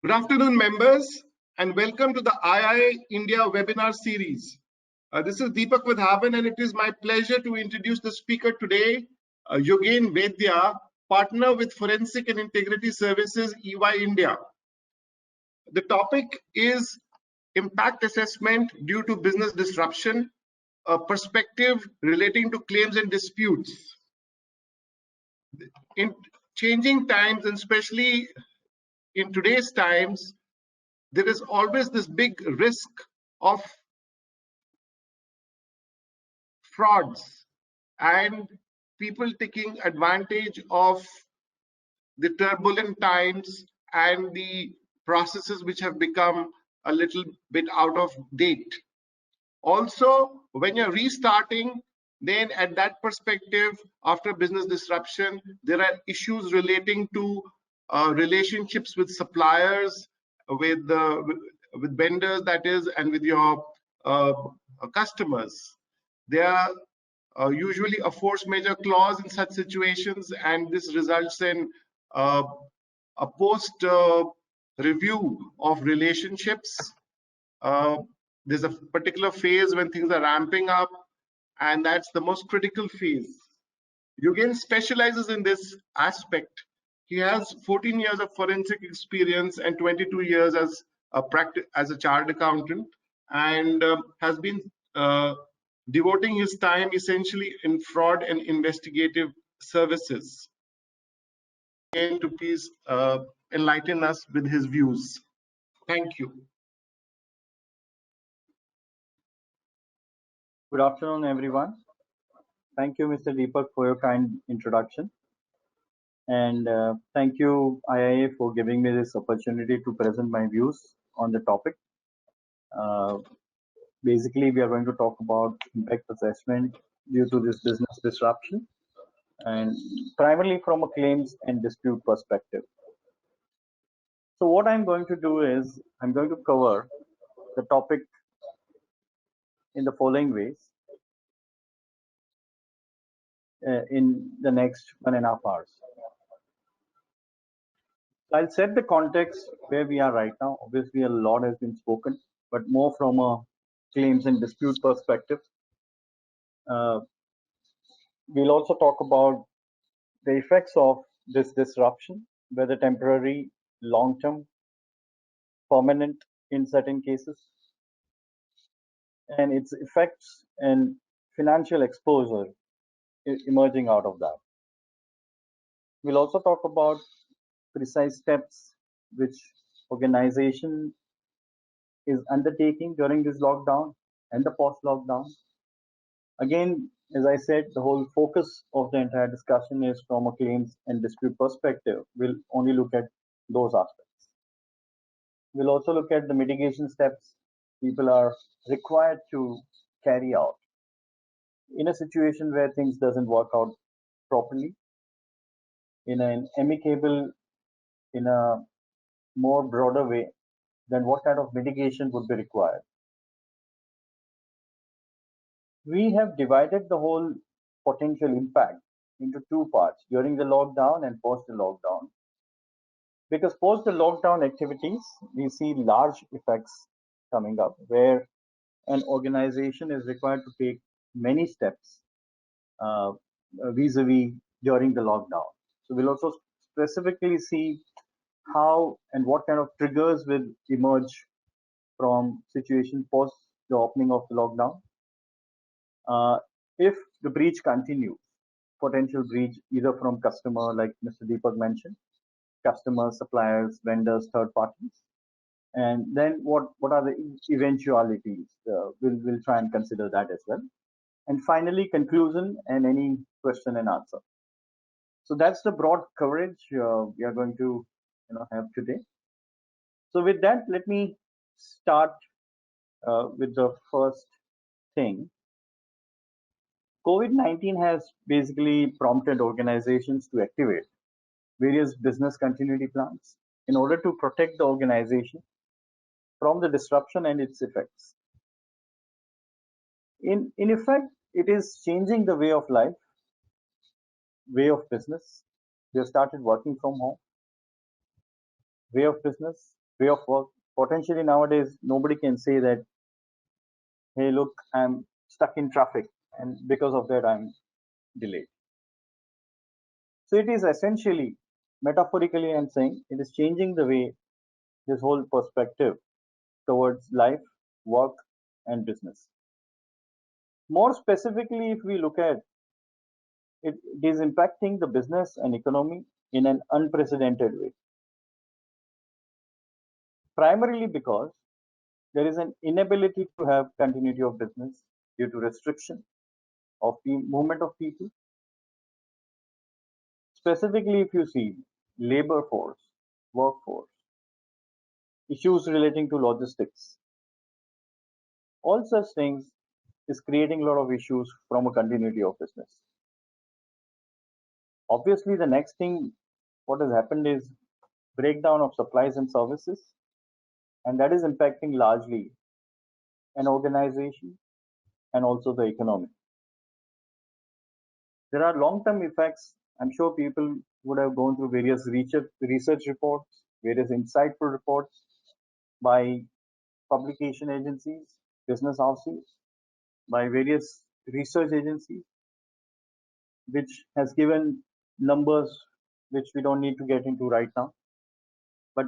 Good afternoon, members, and welcome to the II India webinar series. This is Deepak Vidhavan, and it is my pleasure to introduce the speaker today, Yogen Vedya, partner with Forensic and Integrity Services, EY India. The topic is impact assessment due to business disruption, a perspective relating to claims and disputes. In changing times, and especially in today's times, there is always this big risk of frauds and people taking advantage of the turbulent times and the processes which have become a little bit out of date. Also, when you're restarting, then at that perspective, after business disruption, there are issues relating to relationships with suppliers, with vendors, that is, and with your customers. There are usually a force majeure clause in such situations, and this results in a post review of relationships. There's a particular phase when things are ramping up, and that's the most critical phase. Yogen specializes in this aspect. He has 14 years of forensic experience and 22 years as a chartered accountant, and has been devoting his time essentially in fraud and investigative services. And to please enlighten us with his views. Thank you. Good afternoon, everyone. Thank you, Mr. Deepak, for your kind introduction. And thank you, IIA, for giving me this opportunity to present my views on the topic. Basically, we are going to talk about impact assessment due to this business disruption, and primarily from a claims and dispute perspective. So what I'm going to do is, I'm going to cover the topic in the following ways in the next 1.5 hours. I'll set the context where we are right now. Obviously, a lot has been spoken, but more from a claims and dispute perspective. We'll also talk about the effects of this disruption, whether temporary, long-term, permanent in certain cases, and its effects and financial exposure emerging out of that. We'll also talk about precise steps which organization is undertaking during this lockdown and the post-lockdown. Again, as I said, the whole focus of the entire discussion is from a claims and dispute perspective. We'll only look at those aspects. We'll also look at the mitigation steps people are required to carry out in a situation where things doesn't work out properly, in an amicable, in a more broader way, then what kind of mitigation would be required. We have divided the whole potential impact into two parts, during the lockdown and post the lockdown. Because post the lockdown activities, we see large effects coming up where an organization is required to take many steps vis-a-vis during the lockdown. So we'll also specifically see how and what kind of triggers will emerge from situation post the opening of the lockdown. If the breach continues, potential breach either from customer, like Mr. Deepak mentioned, customers, suppliers, vendors, third parties, and then what are the eventualities? We'll try and consider that as well. And finally, conclusion and any question and answer. So that's the broad coverage we are going to have today. So with that, let me start with the first thing. COVID-19 has basically prompted organizations to activate various business continuity plans in order to protect the organization from the disruption and its effects. In effect, it is changing the way of life, way of business. We have started working from home, way of business, way of work. Potentially nowadays, nobody can say that, hey, look, I'm stuck in traffic, and because of that, I'm delayed. So it is essentially, metaphorically, I'm saying, it is changing the way this whole perspective towards life, work, and business. More specifically, if we look at it, it is impacting the business and economy in an unprecedented way. Primarily because there is an inability to have continuity of business due to restriction of the movement of people. Specifically, if you see labor force, workforce, issues relating to logistics, all such things is creating a lot of issues from a continuity of business. Obviously, the next thing what has happened is breakdown of supplies and services, and that is impacting largely an organization and also the economy. There are long-term effects. I'm sure people would have gone through various research reports, various insightful reports by publication agencies, business houses, by various research agencies, which has given numbers which we don't need to get into right now. But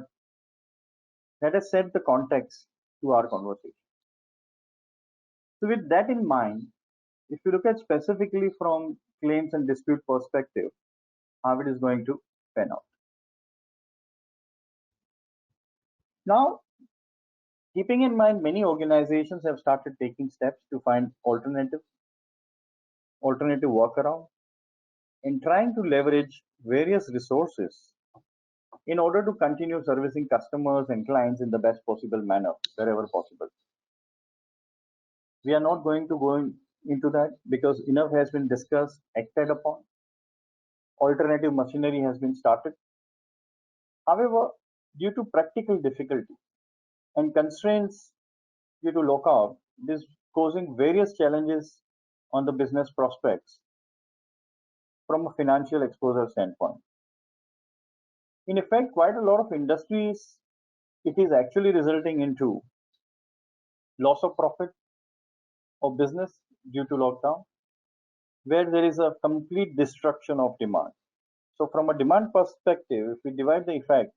let us set the context to our conversation. So with that in mind, if you look at specifically from claims and dispute perspective, how it is going to pan out. Now, keeping in mind, many organizations have started taking steps to find alternative workaround and trying to leverage various resources in order to continue servicing customers and clients in the best possible manner wherever possible. We are not going to go into that because enough has been discussed, acted upon. Alternative machinery has been started. However, due to practical difficulty and constraints due to lockout, it is causing various challenges on the business prospects from a financial exposure standpoint. In effect, quite a lot of industries, it is actually resulting into loss of profit of business due to lockdown, where there is a complete destruction of demand. So from a demand perspective, if we divide the effect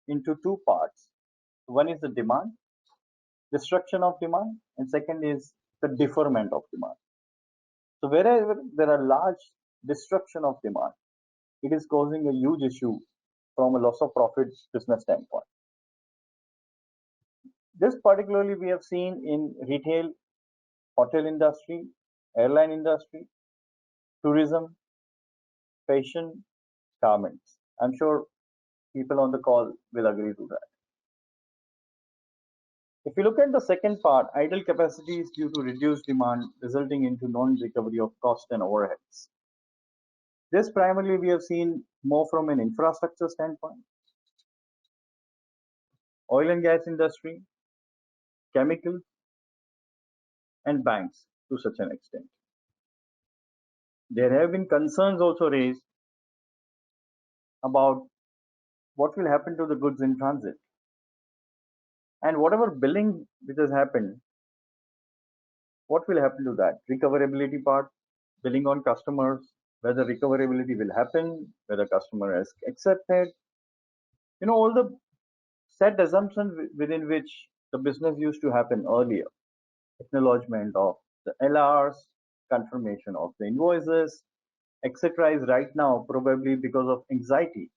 into two parts, one is the demand, destruction of demand, and second is the deferment of demand. So wherever there are large destruction of demand, it is causing a huge issue from a loss of profit business standpoint. This particularly we have seen in retail, hotel industry, airline industry, tourism, fashion, garments. I'm sure people on the call will agree to that. If you look at the second part, idle capacity is due to reduced demand, resulting into non-recovery of cost and overheads. This primarily we have seen more from an infrastructure standpoint, oil and gas industry, chemical, and banks to such an extent. There have been concerns also raised about what will happen to the goods in transit. And whatever billing which has happened, what will happen to that? Recoverability part, billing on customers, whether recoverability will happen, whether customer has accepted. All the set assumptions within which the business used to happen earlier. Acknowledgement of the LRs, confirmation of the invoices, etc. is right now probably because of anxiety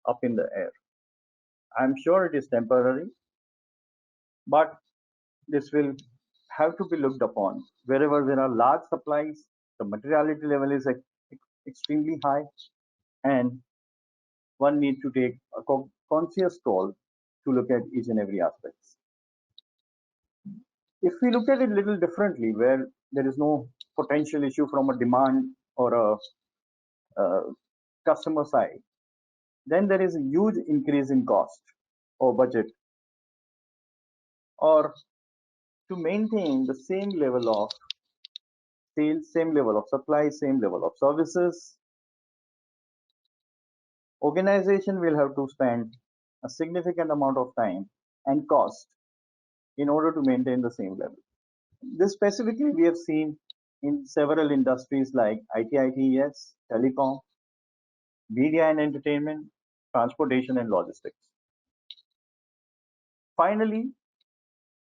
up in the air. I'm sure it is temporary, but this will have to be looked upon. Wherever there are large supplies, the materiality level is extremely high, and one needs to take a conscious call to look at each and every aspect. If we look at it a little differently, where there is no potential issue from a demand or a customer side, then there is a huge increase in cost or budget, or to maintain the same level of sales, same level of supply, same level of services, organization will have to spend a significant amount of time and cost in order to maintain the same level. This specifically we have seen in several industries like IT/ITES, telecom, media and entertainment, transportation and logistics. Finally,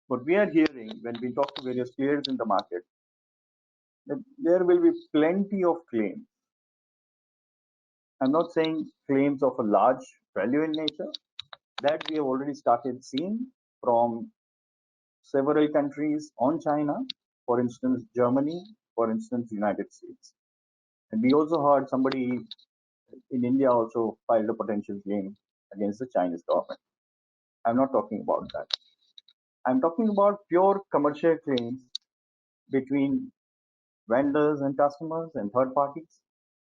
what we are hearing when we talk to various players in the market, that there will be plenty of claims. I'm not saying claims of a large value in nature, that we have already started seeing from several countries on China, for instance, Germany, for instance, United States. And we also heard somebody in India also filed a potential claim against the Chinese government. I'm not talking about that. I'm talking about pure commercial claims between vendors and customers and third parties,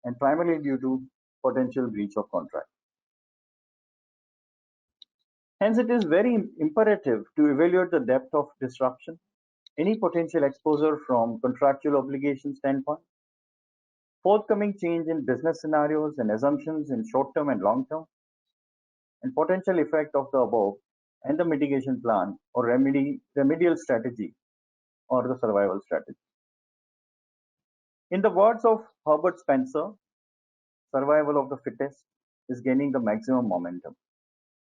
and primarily due to potential breach of contract. Hence, it is very imperative to evaluate the depth of disruption, any potential exposure from contractual obligation standpoint, forthcoming change in business scenarios and assumptions in short term and long term, and potential effect of the above and the mitigation plan or remedial strategy or the survival strategy. In the words of Herbert Spencer, survival of the fittest is gaining the maximum momentum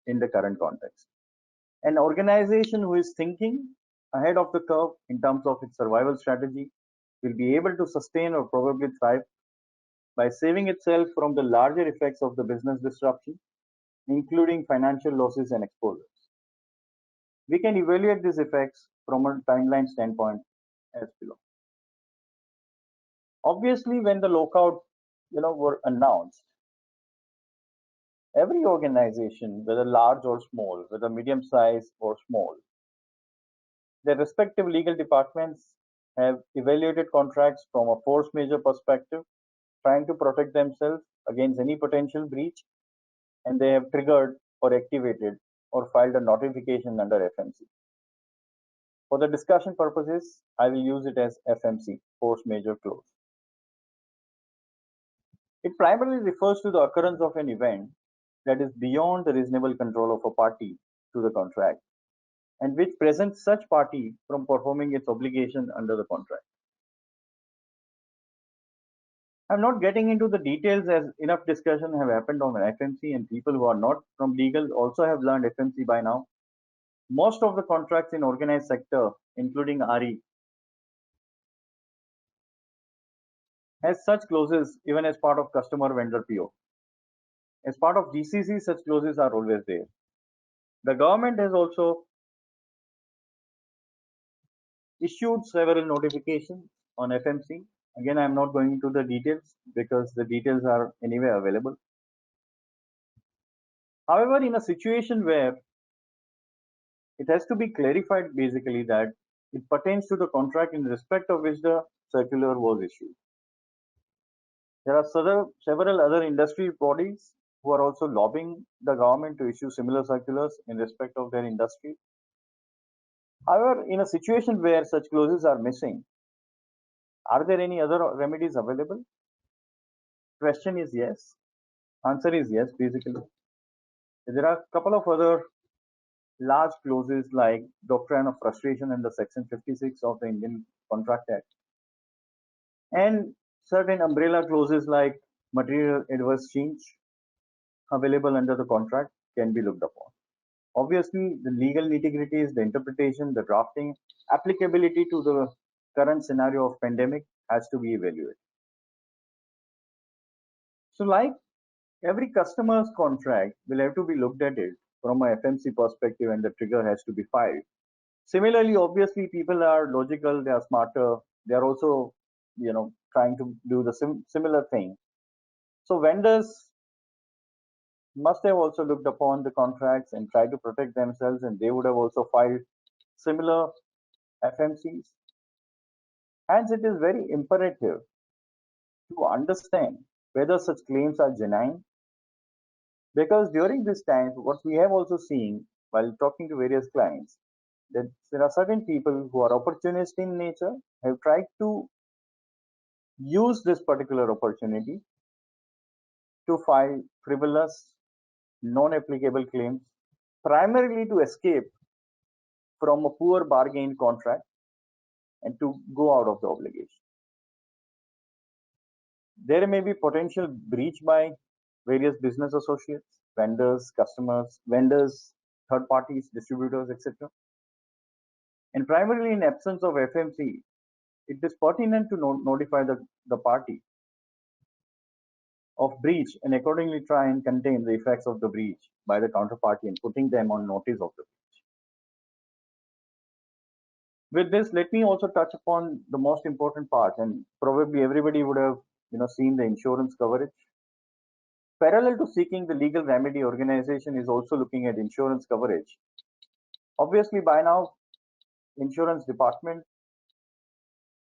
in the current context. An organization who is thinking ahead of the curve in terms of its survival strategy will be able to sustain or probably thrive by saving itself from the larger effects of the business disruption, including financial losses and exposures. We can evaluate these effects from a timeline standpoint as below. Obviously, when the lockout were announced, every organization, whether large or small, whether medium size or small, their respective legal departments have evaluated contracts from a force majeure perspective, trying to protect themselves against any potential breach, and they have triggered or activated or filed a notification under FMC. For the discussion purposes, I will use it as FMC, force majeure clause. It primarily refers to the occurrence of an event that is beyond the reasonable control of a party to the contract, and which prevents such party from performing its obligation under the contract. I'm not getting into the details as enough discussion have happened on FMC, and people who are not from legal also have learned FMC by now. Most of the contracts in organized sector, including RE, has such clauses even as part of customer vendor PO. As part of GCC, such clauses are always there. The government has also issued several notifications on FMC. Again, I'm not going into the details because the details are anyway available. However, in a situation where it has to be clarified basically that it pertains to the contract in respect of which the circular was issued. There are several other industry bodies who are also lobbying the government to issue similar circulars in respect of their industry. However, in a situation where such clauses are missing, are there any other remedies available? Question is yes. Answer is yes, basically. There are a couple of other large clauses like doctrine of frustration under Section 56 of the Indian Contract Act, and certain umbrella clauses like material adverse change available under the contract can be looked upon. Obviously, the legal nitty-gritties, the interpretation, the drafting, applicability to the current scenario of pandemic has to be evaluated. So like every customer's contract will have to be looked at it from a FMC perspective, and the trigger has to be filed. Similarly, obviously, people are logical, they are smarter, they are also trying to do the similar thing. So vendors must have also looked upon the contracts and tried to protect themselves, and they would have also filed similar FMCs. Hence, it is very imperative to understand whether such claims are genuine, because during this time, what we have also seen while talking to various clients, that there are certain people who are opportunist in nature, have tried to use this particular opportunity to file frivolous, non-applicable claims primarily to escape from a poor bargain contract and to go out of the obligation. There may be potential breach by various business associates, vendors, customers, vendors, third parties, distributors, etc. And primarily in absence of FMC, it is pertinent to notify the party of breach and accordingly try and contain the effects of the breach by the counterparty and putting them on notice of the breach. With this, let me also touch upon the most important part, and probably everybody would have seen the insurance coverage. Parallel to seeking the legal remedy, organization is also looking at insurance coverage. Obviously, by now, insurance department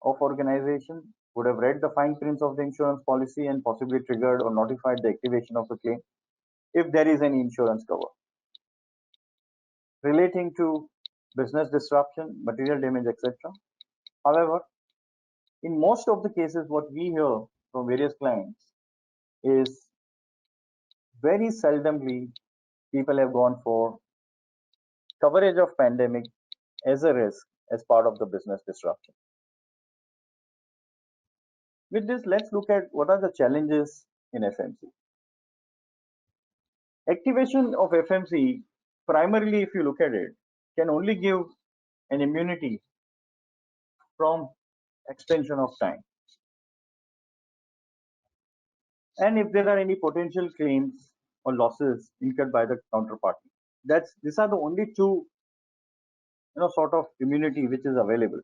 of organization would have read the fine prints of the insurance policy and possibly triggered or notified the activation of the claim if there is any insurance cover relating to business disruption, material damage, etc. However, in most of the cases, what we hear from various clients is very seldomly people have gone for coverage of pandemic as a risk as part of the business disruption. With this, let's look at what are the challenges in FMC. Activation of FMC, primarily if you look at it, can only give an immunity from extension of time. And if there are any potential claims or losses incurred by the counterparty, these are the only two sort of immunity which is available.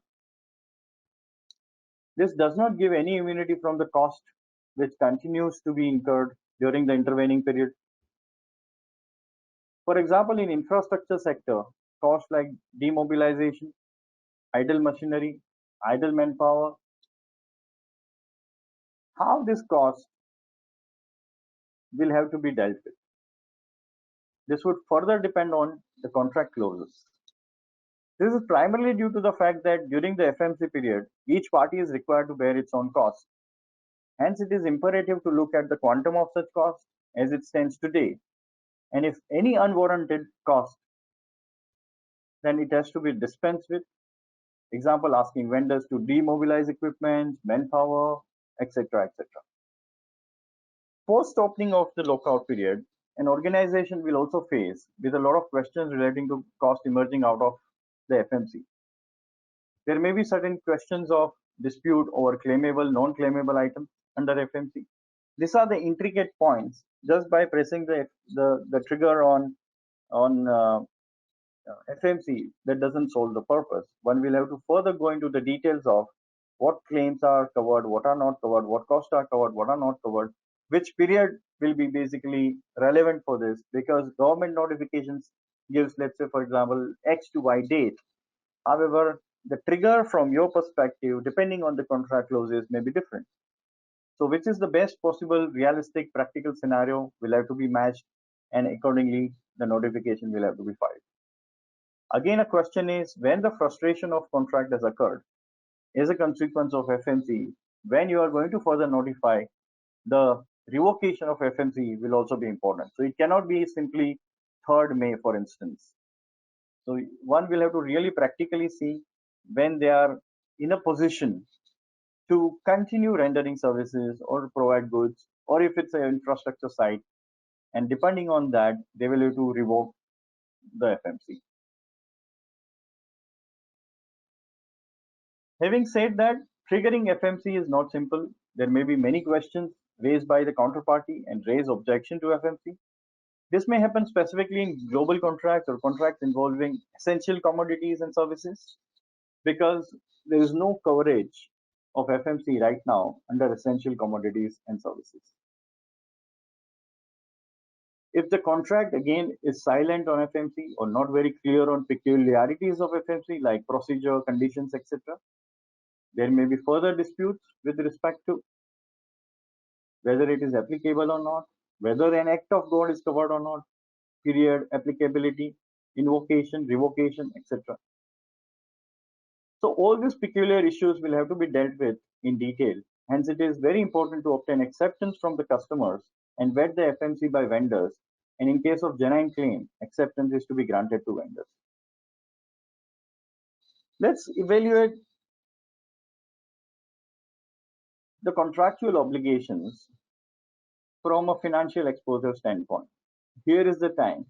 This does not give any immunity from the cost which continues to be incurred during the intervening period. For example, in infrastructure sector, costs like demobilization, idle machinery, idle manpower, how this cost will have to be dealt with. This would further depend on the contract clauses. This is primarily due to the fact that during the FMC period, each party is required to bear its own cost. Hence, it is imperative to look at the quantum of such cost as it stands today. And if any unwarranted cost, then it has to be dispensed with. Example, asking vendors to demobilize equipment, manpower, etc., etc. Post opening of the lockout period, an organization will also face with a lot of questions relating to cost emerging out of the FMC. There may be certain questions of dispute over claimable, non-claimable items under FMC. These are the intricate points. Just by pressing the trigger on FMC, that doesn't solve the purpose. One will have to further go into the details of what claims are covered, what are not covered, what costs are covered, what are not covered, which period will be basically relevant for this, because government notifications gives, let's say, for example, X to Y date. However, the trigger from your perspective, depending on the contract clauses, may be different. So which is the best possible realistic practical scenario will have to be matched, and accordingly the notification will have to be filed. Again, a question is, when the frustration of contract has occurred as a consequence of FMC, when you are going to further notify, the revocation of FMC will also be important. So it cannot be simply 3rd May, for instance. So one will have to really practically see when they are in a position to continue rendering services or provide goods, or if it's an infrastructure site, and depending on that, they will have to revoke the FMC. Having said that, triggering FMC is not simple. There may be many questions raised by the counterparty and raise objection to FMC. This may happen specifically in global contracts or contracts involving essential commodities and services, because there is no coverage of FMC right now under essential commodities and services. If the contract again is silent on FMC or not very clear on peculiarities of FMC like procedure, conditions, etc., there may be further disputes with respect to whether it is applicable or not, whether an act of God is covered or not, period, applicability, invocation, revocation, etc. So all these peculiar issues will have to be dealt with in detail. Hence, it is very important to obtain acceptance from the customers and vet the FMC by vendors And in case of genuine claim, acceptance is to be granted to vendors. Let's evaluate the contractual obligations from a financial exposure standpoint. Here is the time.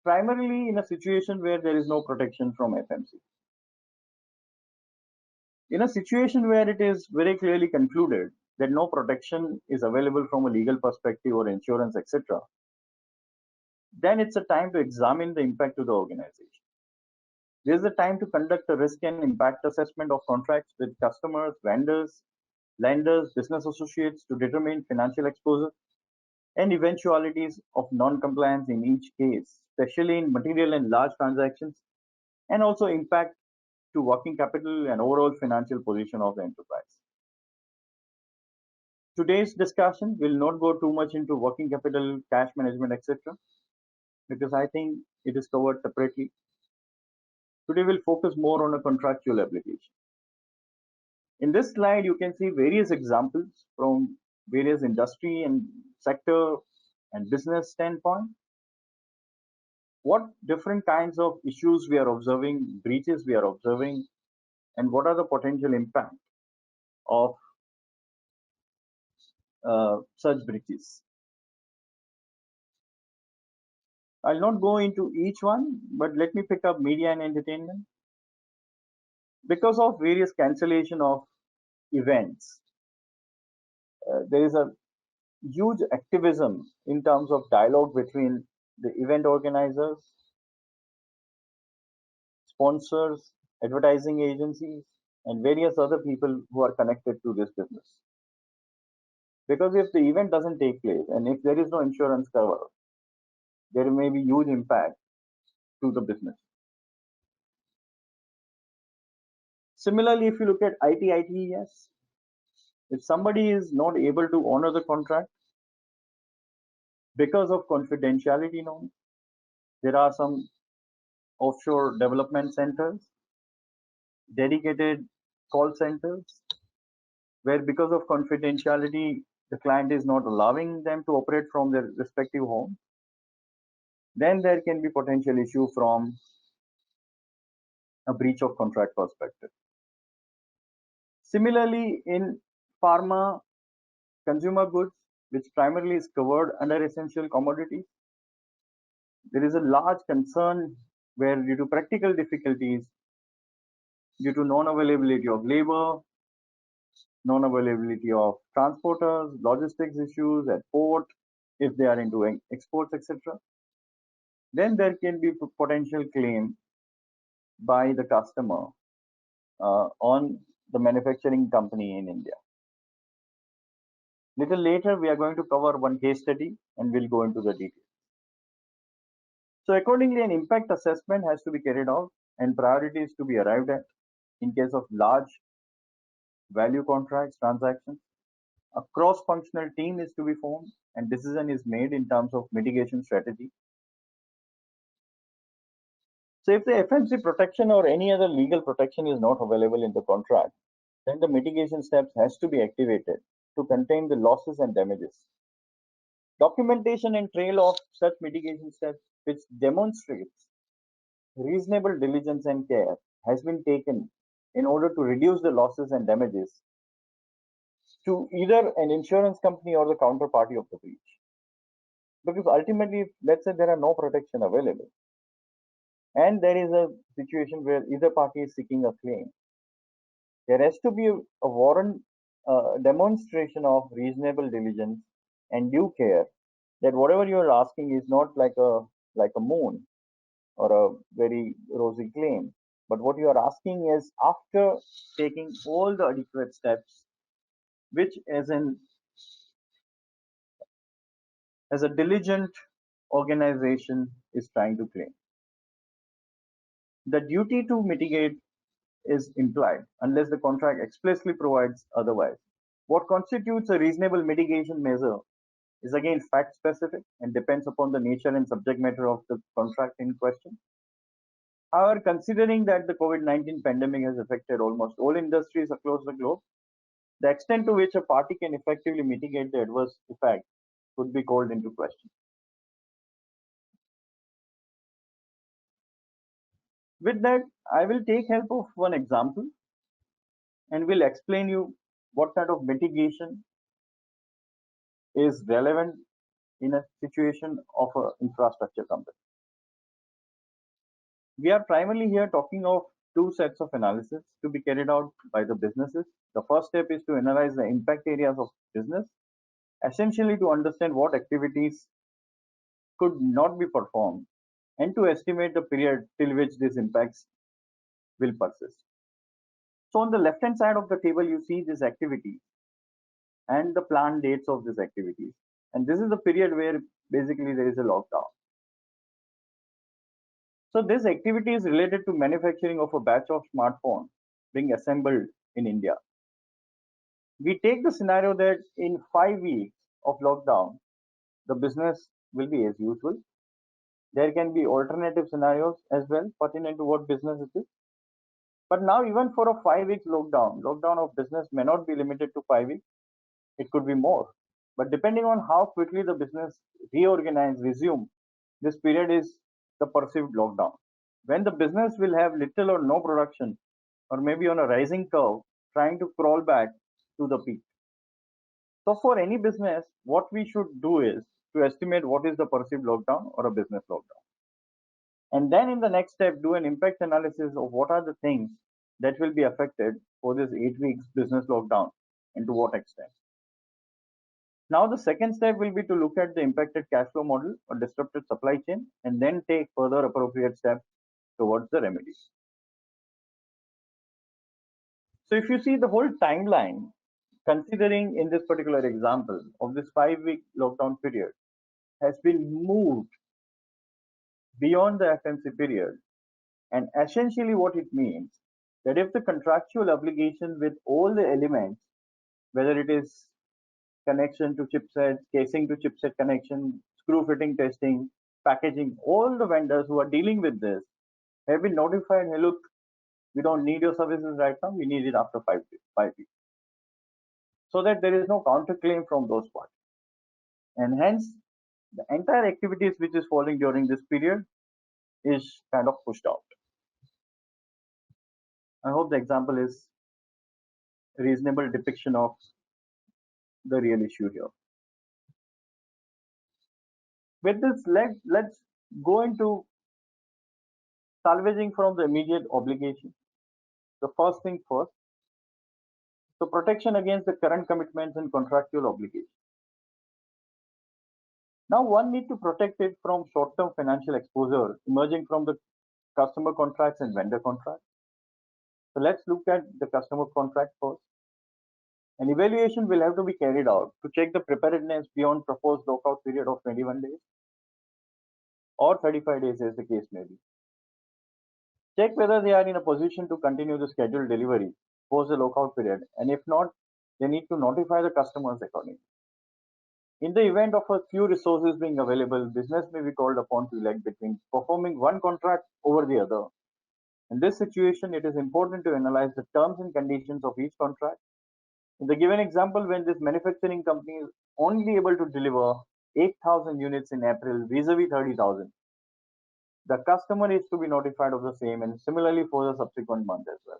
Primarily in a situation where there is no protection from FMC. In a situation where it is very clearly concluded that no protection is available from a legal perspective or insurance, etc., then it's a time to examine the impact to the organization. This is the time to conduct a risk and impact assessment of contracts with customers, vendors, lenders, business associates to determine financial exposure and eventualities of non-compliance in each case, especially in material and large transactions, and also impact to working capital and overall financial position of the enterprise. Today's discussion will not go too much into working capital, cash management, etc., because I think it is covered separately. Today we'll focus more on a contractual application. In this slide, you can see various examples from various industry and sector and business standpoint. What different kinds of issues we are observing, breaches we are observing, and what are the potential impact of such breaches. I'll not go into each one, but let me pick up media and entertainment. Because of various cancellation of events, there is a huge activism in terms of dialogue between the event organizers, sponsors, advertising agencies, and various other people who are connected to this business. Because if the event doesn't take place and if there is no insurance cover, there may be huge impact to the business. Similarly, if you look at IT/ITES, if somebody is not able to honor the contract because of confidentiality norms, there are some offshore development centers, dedicated call centers, where because of confidentiality, the client is not allowing them to operate from their respective home. Then there can be potential issue from a breach of contract perspective. Similarly, in pharma, consumer goods, which primarily is covered under essential commodities, there is a large concern where due to practical difficulties, due to non-availability of labor, non-availability of transporters, logistics issues at port, if they are into exports, etc., then there can be potential claim by the customer on the manufacturing company in India. Little later, we are going to cover one case study and we'll go into the details. So accordingly, an impact assessment has to be carried out and priorities to be arrived at in case of large value contracts, transactions. A cross-functional team is to be formed and decision is made in terms of mitigation strategy. So if the FMC protection or any other legal protection is not available in the contract, then the mitigation steps has to be activated to contain the losses and damages. Documentation and trail of such mitigation steps which demonstrates reasonable diligence and care has been taken in order to reduce the losses and damages to either an insurance company or the counterparty of the breach. Because ultimately, let's say there are no protection available, and there is a situation where either party is seeking a claim, there has to be a warrant demonstration of reasonable diligence and due care that whatever you are asking is not like a moon or a very rosy claim, but what you are asking is after taking all the adequate steps, which as a diligent organization is trying to claim. The duty to mitigate is implied unless the contract expressly provides otherwise. What constitutes a reasonable mitigation measure is again fact specific and depends upon the nature and subject matter of the contract in question. However, considering that the COVID-19 pandemic has affected almost all industries across the globe, the extent to which a party can effectively mitigate the adverse effect could be called into question. With that, I will take help of one example and will explain you what kind of mitigation is relevant in a situation of an infrastructure company. We are primarily here talking of two sets of analysis to be carried out by the businesses. The first step is to analyze the impact areas of business, essentially to understand what activities could not be performed and to estimate the period till which these impacts will persist. So on the left hand side of the table, you see this activity and the planned dates of these activities. And this is the period where basically there is a lockdown. So this activity is related to manufacturing of a batch of smartphones being assembled in India. We take the scenario that in 5 weeks of lockdown, the business will be as usual. There can be alternative scenarios as well pertinent to what business it is. But now even for a 5 weeks lockdown of business may not be limited to 5 weeks. It could be more. But depending on how quickly the business resume, this period is the perceived lockdown. When the business will have little or no production, or maybe on a rising curve, trying to crawl back to the peak. So for any business, what we should do is to estimate what is the perceived lockdown or a business lockdown. And then in the next step, do an impact analysis of what are the things that will be affected for this 8 weeks business lockdown and to what extent. Now the second step will be to look at the impacted cash flow model or disrupted supply chain and then take further appropriate steps towards the remedies. So if you see the whole timeline, considering in this particular example of this 5-week lockdown period has been moved beyond the FMC period, and essentially what it means that if the contractual obligation with all the elements, whether it is connection to chipsets, casing to chipset connection, screw fitting testing, packaging, all the vendors who are dealing with this have been notified, hey, look, we don't need your services right now, we need it after 5 weeks. So that there is no counterclaim from those parties. And hence, the entire activities which is falling during this period is kind of pushed out. I hope the example is a reasonable depiction of the real issue here. With this, let's go into salvaging from the immediate obligation. The first thing first, so protection against the current commitments and contractual obligations. Now one need to protect it from short-term financial exposure emerging from the customer contracts and vendor contracts. So let's look at the customer contract first. An evaluation will have to be carried out to check the preparedness beyond proposed lockout period of 21 days or 35 days as the case may be. Check whether they are in a position to continue the scheduled delivery post the lockout period, and if not, they need to notify the customers accordingly. In the event of a few resources being available, business may be called upon to elect between performing one contract over the other. In this situation, it is important to analyze the terms and conditions of each contract. In the given example, when this manufacturing company is only able to deliver 8,000 units in April vis-a-vis 30,000, the customer is to be notified of the same, and similarly for the subsequent month as well.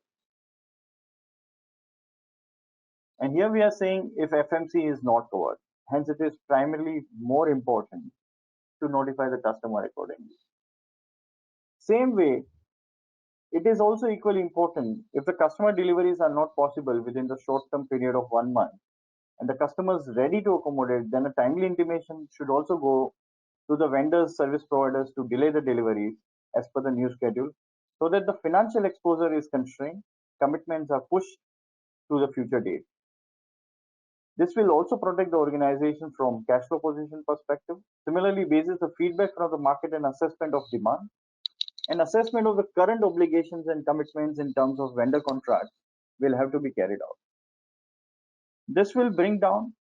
And here we are saying if FMC is not covered, hence it is primarily more important to notify the customer accordingly. Same way, it is also equally important if the customer deliveries are not possible within the short-term period of 1 month and the customer is ready to accommodate, then a timely intimation should also go to the vendors, service providers to delay the deliveries as per the new schedule so that the financial exposure is constrained, commitments are pushed to the future date. This will also protect the organization from cash flow position perspective. Similarly, basis the feedback from the market and assessment of demand, an assessment of the current obligations and commitments in terms of vendor contracts will have to be carried out. This will bring down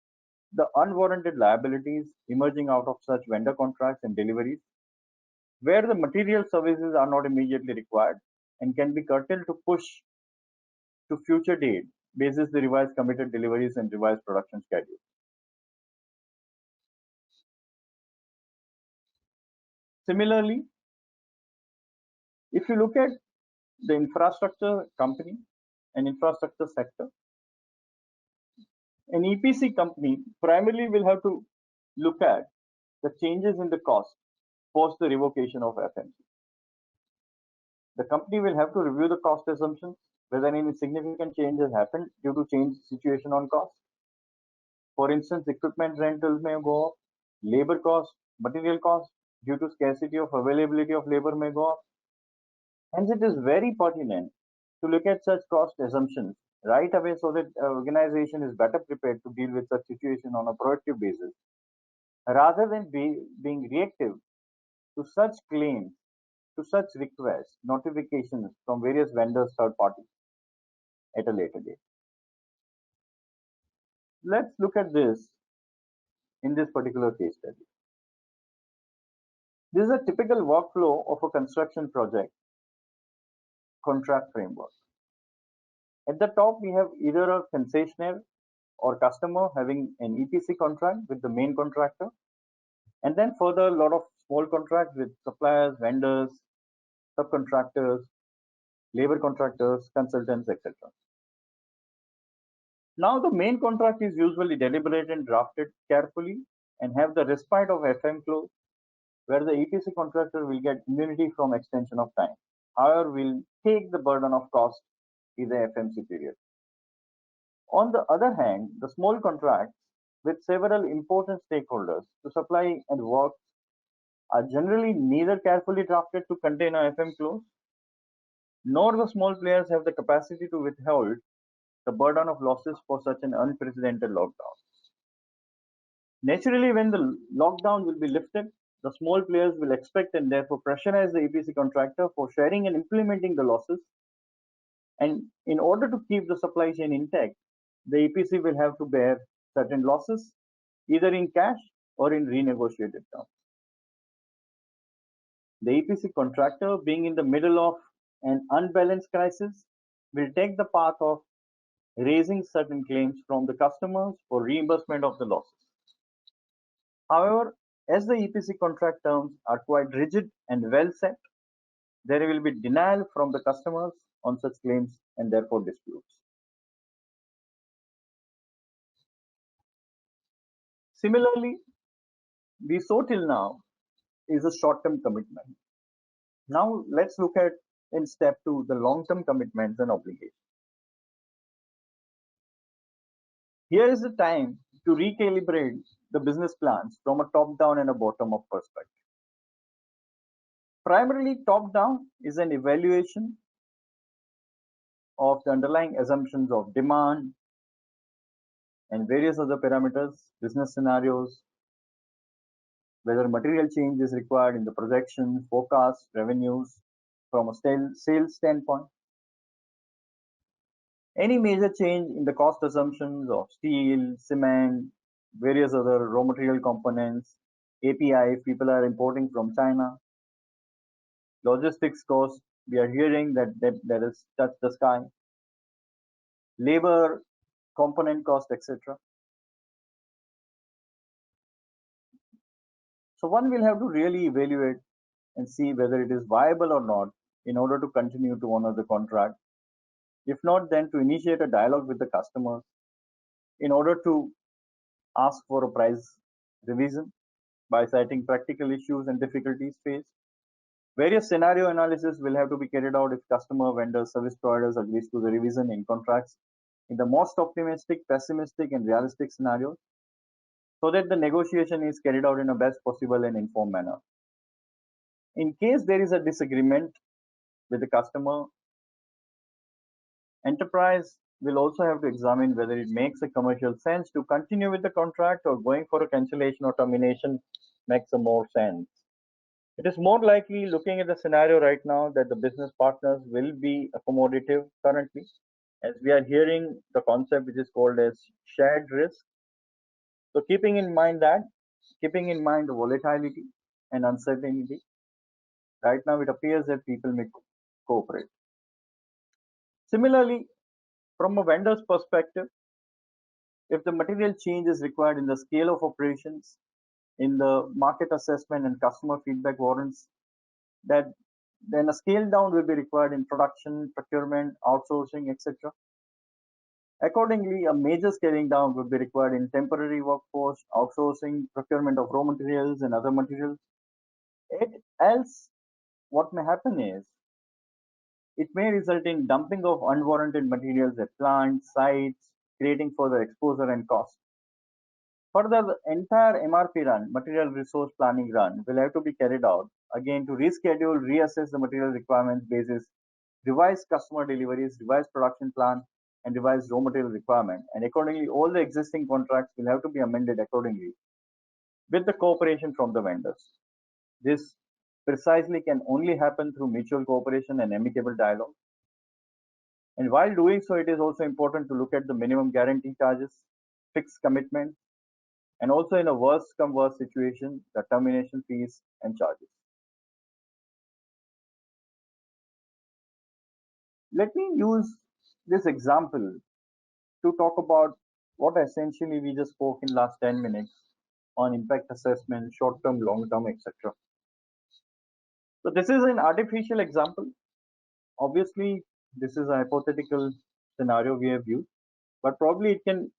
the unwarranted liabilities emerging out of such vendor contracts and deliveries, where the material services are not immediately required and can be curtailed to push to future date basis the revised committed deliveries and revised production schedule. Similarly, if you look at the infrastructure company and infrastructure sector, an EPC company primarily will have to look at the changes in the cost post the revocation of FMC. The company will have to review the cost assumptions, whether any significant change has happened due to change situation on cost. For instance, equipment rentals may go up, labor cost, material cost due to scarcity of availability of labor may go up. Hence, it is very pertinent to look at such cost assumptions right away so that an organization is better prepared to deal with such situation on a proactive basis rather than being reactive to such claims, to such requests, notifications from various vendors, third parties at a later date. Let's look at this in this particular case study. This is a typical workflow of a construction project contract framework. At the top, we have either a concessionaire or customer having an EPC contract with the main contractor, and then further a lot of small contracts with suppliers, vendors, subcontractors, labor contractors, consultants, etc. Now, the main contract is usually deliberated and drafted carefully and have the respite of FM clause, where the EPC contractor will get immunity from extension of time. However, will take the burden of cost in the FMC period. On the other hand, the small contracts with several important stakeholders to supply and work are generally neither carefully drafted to contain a FM clause, nor the small players have the capacity to withhold the burden of losses for such an unprecedented lockdown. Naturally, when the lockdown will be lifted, the small players will expect and therefore pressurize the EPC contractor for sharing and implementing the losses. And in order to keep the supply chain intact, the EPC will have to bear certain losses, either in cash or in renegotiated terms. The EPC contractor, being in the middle of an unbalanced crisis, will take the path of raising certain claims from the customers for reimbursement of the losses. However, as the EPC contract terms are quite rigid and well set, there will be denial from the customers on such claims and therefore disputes. Similarly, we saw till now is a short-term commitment. Now let's look at in step 2 the long-term commitments and obligations. Here is the time to recalibrate the business plans from a top-down and a bottom-up perspective. Primarily, top-down is an evaluation of the underlying assumptions of demand and various other parameters, business scenarios, whether material change is required in the projection, forecast, revenues from a sales standpoint. Any major change in the cost assumptions of steel, cement, various other raw material components, API, if people are importing from China, logistics cost, we are hearing that has touched the sky, labor component cost, etc. So one will have to really evaluate and see whether it is viable or not in order to continue to honor the contract. If not, then to initiate a dialogue with the customers in order to ask for a price revision by citing practical issues and difficulties faced. Various scenario analysis will have to be carried out if customer, vendors, service providers agrees to the revision in contracts in the most optimistic, pessimistic, and realistic scenarios, so that the negotiation is carried out in a best possible and informed manner. In case there is a disagreement with the customer, enterprise will also have to examine whether it makes a commercial sense to continue with the contract or going for a cancellation or termination makes a more sense. It is more likely, looking at the scenario right now, that the business partners will be accommodative currently, as we are hearing the concept which is called as shared risk. So keeping in mind the volatility and uncertainty, right now it appears that people may cooperate. Similarly, from a vendor's perspective, if the material change is required in the scale of operations in the market assessment and customer feedback warrants that then a scale down will be required in production, procurement, outsourcing, etc. Accordingly, a major scaling down would be required in temporary workforce, outsourcing, procurement of raw materials and other materials. Else, what may happen is it may result in dumping of unwarranted materials at plants, sites, creating further exposure and cost. Further, the entire MRP run, material resource planning run, will have to be carried out again to reschedule, reassess the material requirements basis, revise customer deliveries, revise production plan, and revise raw material requirement. And accordingly, all the existing contracts will have to be amended accordingly with the cooperation from the vendors. This precisely can only happen through mutual cooperation and amicable dialogue. And while doing so, it is also important to look at the minimum guarantee charges, fixed commitment, and also in a worst come worst situation, the termination fees and charges. Let me use this example to talk about what essentially we just spoke in last 10 minutes on impact assessment, short term, long term, etc. So this is an artificial example. Obviously, this is a hypothetical scenario we have used, but probably it can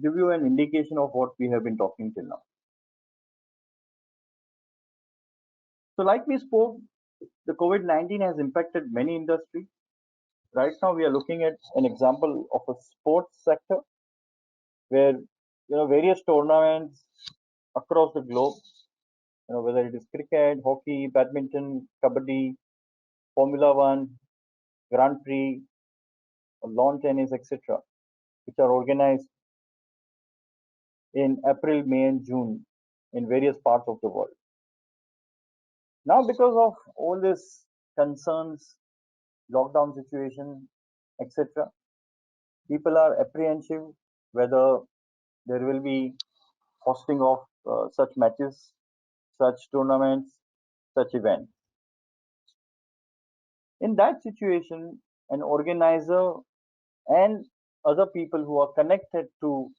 give you an indication of what we have been talking till now. So like we spoke, the COVID-19 has impacted many industries. Right now, we are looking at an example of a sports sector where various tournaments across the globe, whether it is cricket, hockey, badminton, kabaddi, Formula One, Grand Prix, or lawn tennis, etc., which are organized in April, May, and June in various parts of the world. Now, because of all these concerns, lockdown situation, etc., people are apprehensive whether there will be hosting of such matches, such tournaments, such events. In that situation, an organizer and other people who are connected to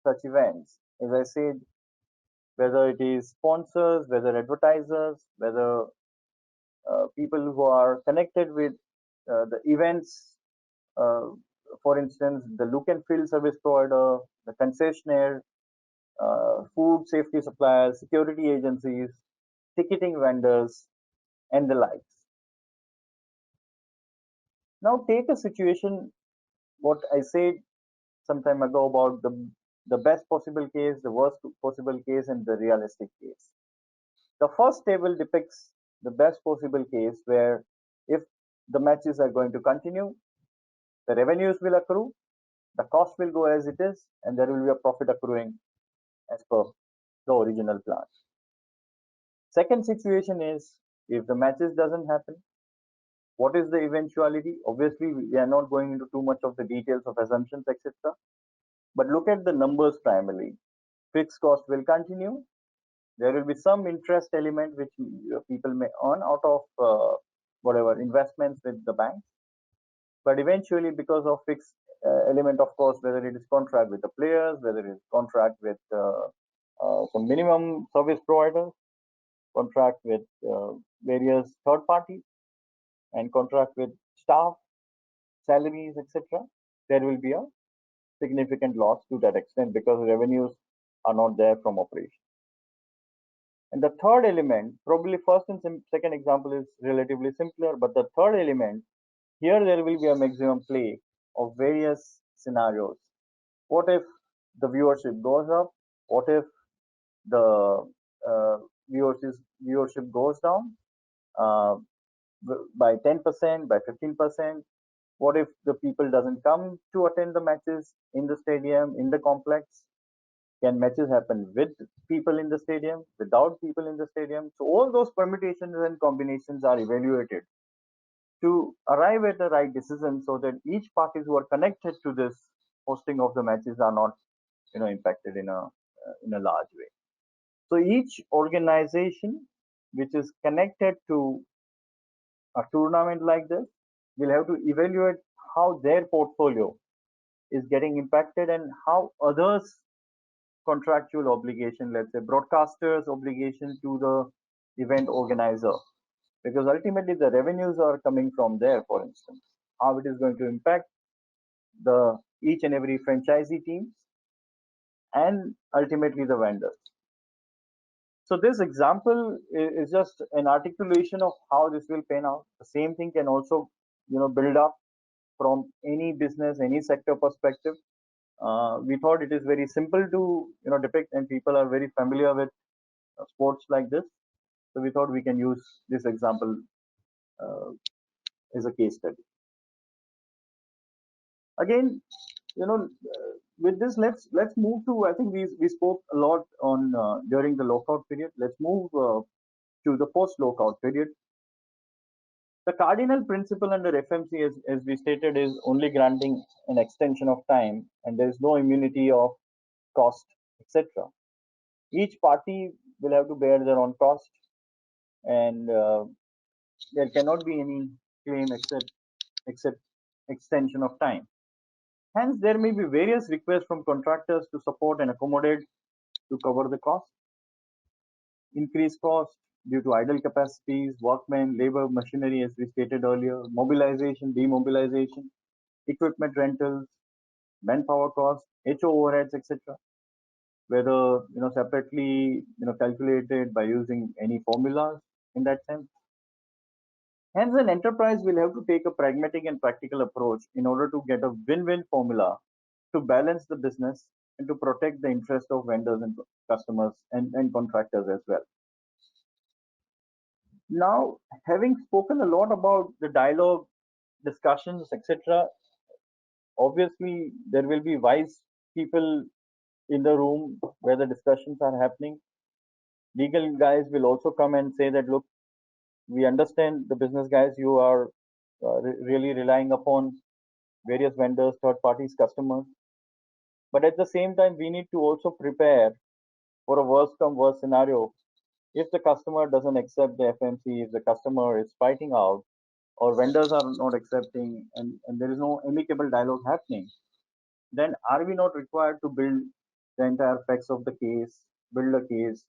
such events, as I said, whether it is sponsors, whether advertisers, whether people who are connected with the events, uh, for instance, the look and feel service provider, the concessionaire, food safety suppliers, security agencies, ticketing vendors, and the likes. Now, take a situation, what I said some time ago about the best possible case, the worst possible case, and the realistic case. The first table depicts the best possible case where if the matches are going to continue, the revenues will accrue, the cost will go as it is, and there will be a profit accruing as per the original plan. Second situation is if the matches doesn't happen, what is the eventuality? Obviously, we are not going into too much of the details of assumptions, etc. But look at the numbers primarily. Fixed cost will continue. There will be some interest element which people may earn out of whatever investments with the bank. But eventually, because of fixed element of cost, whether it is contract with the players, whether it is contract with some minimum service providers, contract with various third parties, and contract with staff, salaries, etc., there will be a significant loss to that extent because revenues are not there from operation. And the third element, probably first and second example is relatively simpler, but the third element, here there will be a maximum play of various scenarios. What if the viewership goes up? What if the viewership goes down by 10%, by 15%? What if the people doesn't come to attend the matches in the stadium, in the complex? Can matches happen with people in the stadium, without people in the stadium? So all those permutations and combinations are evaluated to arrive at the right decision so that each parties who are connected to this hosting of the matches are not impacted in a large way. So each organization which is connected to a tournament like this will have to evaluate how their portfolio is getting impacted and how others contractual obligation, let's say broadcaster's obligation to the event organizer, because ultimately the revenues are coming from there, for instance. How it is going to impact the each and every franchisee teams and ultimately the vendors. So this example is just an articulation of how this will pan out. The same thing can also, build up from any business, any sector perspective. We thought it is very simple to, depict, and people are very familiar with sports like this. So we thought we can use this example uh, as a case study. Again, with this, let's move to. I think we spoke a lot on during the lockout period. Let's move to the post lockout period. The cardinal principle under FMC, as we stated, is only granting an extension of time, and there is no immunity of cost, etc. Each party will have to bear their own cost, and there cannot be any claim except extension of time. Hence, there may be various requests from contractors to support and accommodate to cover the cost. Increased cost due to idle capacities, workmen, labor, machinery, as we stated earlier, mobilization, demobilization, equipment rentals, manpower costs, HO overheads, etc. Whether separately calculated by using any formulas in that sense. Hence, an enterprise will have to take a pragmatic and practical approach in order to get a win-win formula to balance the business and to protect the interest of vendors and customers and contractors as well. Now, having spoken a lot about the dialogue, discussions, etc., obviously there will be wise people in the room where the discussions are happening. Legal guys will also come and say that, look, we understand the business guys, you are really relying upon various vendors, third parties, customers. But at the same time, we need to also prepare for a worst come worst scenario. If the customer doesn't accept the FMC, if the customer is fighting out, or vendors are not accepting, and there is no amicable dialogue happening, then are we not required to build the entire facts of the case, build a case,